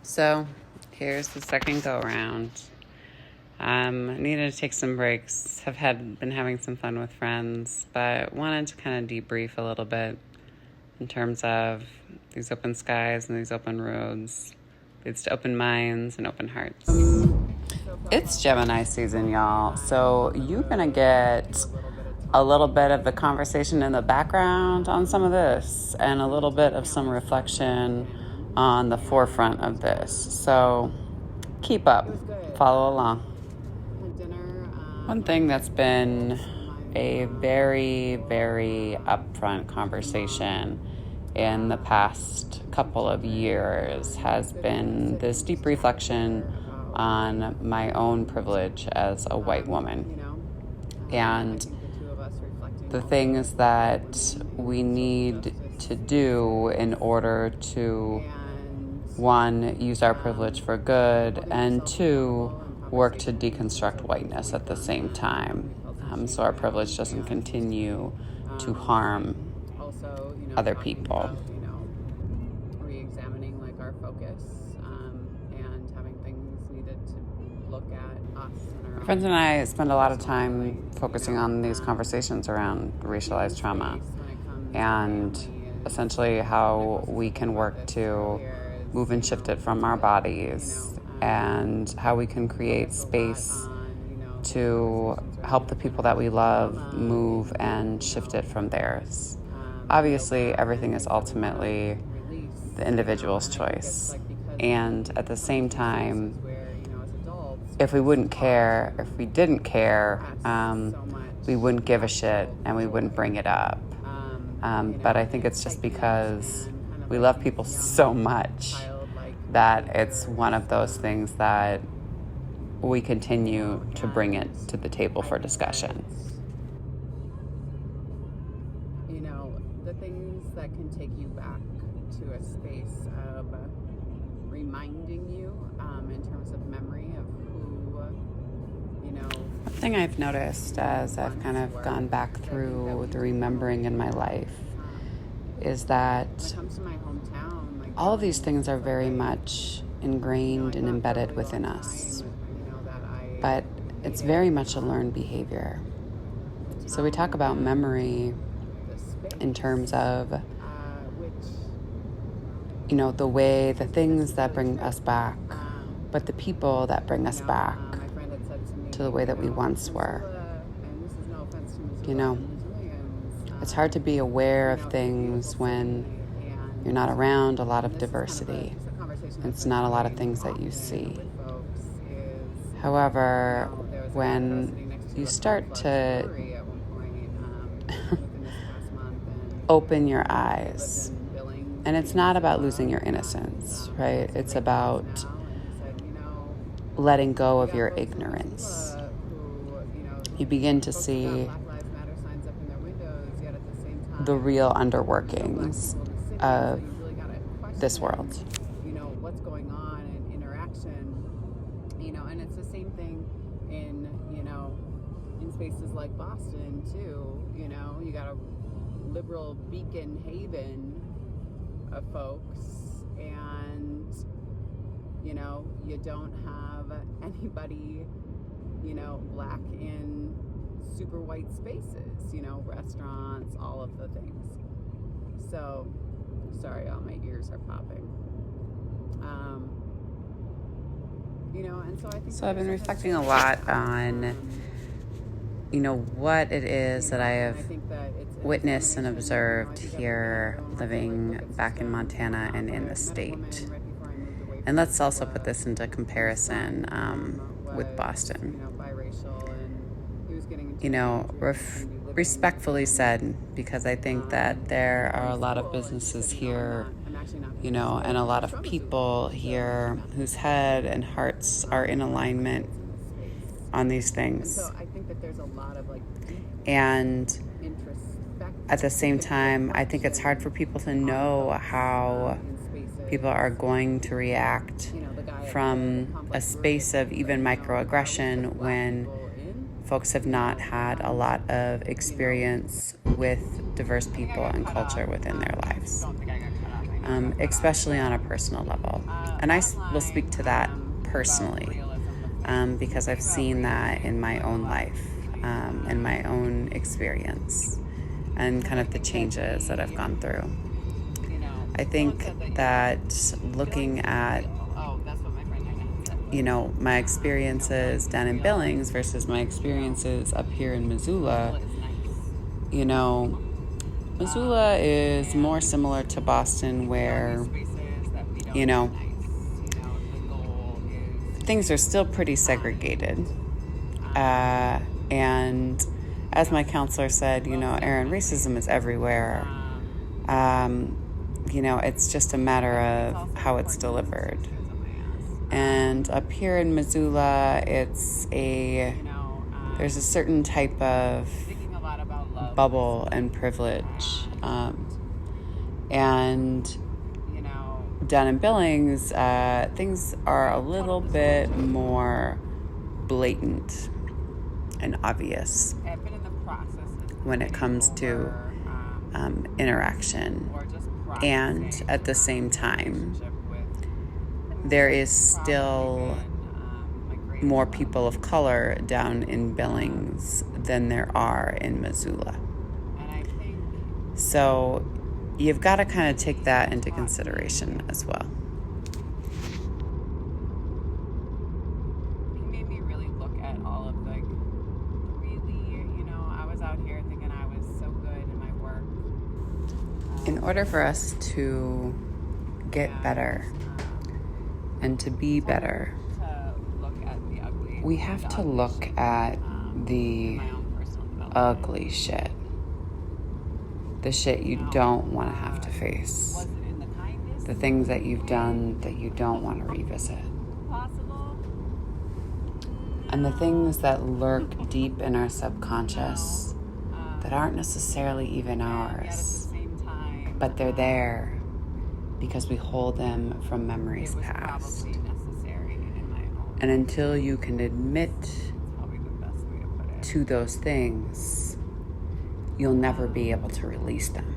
So here's the second go around. Needed to take some breaks. Been having some fun with friends, but wanted to kind of debrief a little bit in terms of these open skies and these open roads. Leads to open minds and open hearts. It's Gemini season, y'all. So you're gonna get a little bit of the conversation in the background on some of this, and a little bit of some reflection on the forefront of this. So keep up, follow along. One thing that's been a very, very upfront conversation in the past couple of years has been this deep reflection on my own privilege as a white woman and the things that we need to do in order to, one, use our privilege for good, and two, work to deconstruct whiteness at the same time, so our privilege doesn't continue to harm other people. Re-examining our focus and having things needed to look at us. My friends and I spend a lot of time focusing on these conversations around racialized trauma and essentially how we can work to move and shift it from our bodies, and how we can create space to help the people that we love move and shift it from theirs. Obviously, everything is ultimately the individual's choice. And at the same time, if we didn't care, we wouldn't give a shit and we wouldn't bring it up. But I think it's just because we love people so much that it's one of those things that we continue to bring it to the table for discussion. The things that can take you back to a space of reminding you in terms of memory of who, One thing I've noticed as I've kind of gone back through the remembering in my life is that when it comes to my hometown, all of these things are very much ingrained and embedded within us, but it's very much a learned behavior. So we talk about memory in terms of, the things that bring us back, but the people that bring us back to the way that we once were. It's hard to be aware of things when you're not around a lot of diversity. It's not a lot of things that you see. However, when you start to open your eyes, and it's not about losing your innocence, right? It's about letting go of your ignorance. You begin to see the real underworkings of this world. What's going on in interaction, and it's the same thing in spaces like Boston too. You got a liberal beacon haven of folks, and you don't have anybody black in super white spaces, restaurants, all of the things. So sorry, all my ears are popping. And so I think So I've been reflecting a lot on what it is that I have witnessed and observed here living back in Montana and in the state. And let's also put this into comparison with Boston. Respectfully said, because I think that there are a lot of businesses here, and a lot of people here whose head and hearts are in alignment on these things. And at the same time, I think it's hard for people to know how people are going to react from a space of even microaggression when folks have not had a lot of experience with diverse people and culture within their lives. especially on a personal level. And I will speak to that personally because I've seen that in my own life, in my own experience, and kind of the changes that I've gone through. I think that looking at, my experiences down in Billings versus my experiences up here in Missoula, Missoula is more similar to Boston where, things are still pretty segregated. And as my counselor said, Erin, racism is everywhere. It's just a matter of how it's delivered. And up here in Missoula, there's a certain type of bubble and privilege. And down in Billings, things are a little bit more blatant and obvious when it comes to interaction. And at the same time, there is still more people of color down in Billings than there are in Missoula. So you've got to kind of take that into consideration as well. He made me really look at all of I was out here thinking I was so good in my work. In order for us to get better and to be better, we have to look at the ugly shit. The shit you don't want to have to face. The things that you've done that you don't want to revisit. And the things that lurk deep in our subconscious that aren't necessarily even ours, but they're there because we hold them from memories past. And until you can admit to those things, you'll never be able to release them.